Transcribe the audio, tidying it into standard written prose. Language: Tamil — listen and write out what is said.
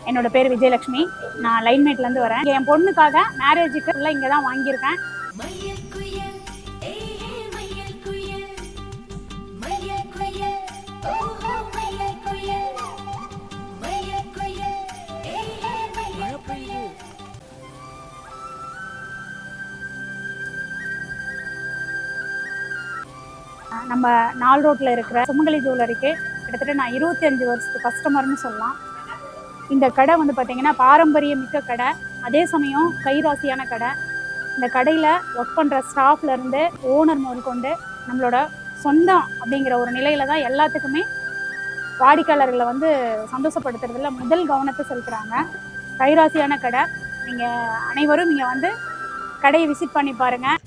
என்னோட பேர் விஜயலட்சுமி. நான் லைன்மேட்லேருந்து வரேன். என் பொண்ணுக்காக மேரேஜுக்கு ஃபுல்லாக இங்கே தான் வாங்கியிருக்கேன். நம்ம நால் ரோட்டில் இருக்கிற சுமங்கலி ஜுவல்லரிக்கு கிட்டத்தட்ட நான் 25 வருஷத்துக்கு கஸ்டமர்னு சொல்லலாம். இந்த கடை வந்து பார்த்திங்கன்னா பாரம்பரிய மிக்க கடை, அதே சமயம் கைராசியான கடை. இந்த கடையில் ஒர்க் பண்ணுற ஸ்டாஃப்லேருந்து ஓனர் முதல் கொண்டு நம்மளோட சொந்தம் அப்படிங்கிற ஒரு நிலையில் தான் எல்லாத்துக்குமே வாடிக்கையாளர்களை வந்து சந்தோஷப்படுத்துறதுல முதல் கவனத்தை செலுத்துகிறாங்க. கைராசியான கடை. நீங்கள் அனைவரும் இங்கே வந்து கடையை விசிட் பண்ணி பாருங்கள்.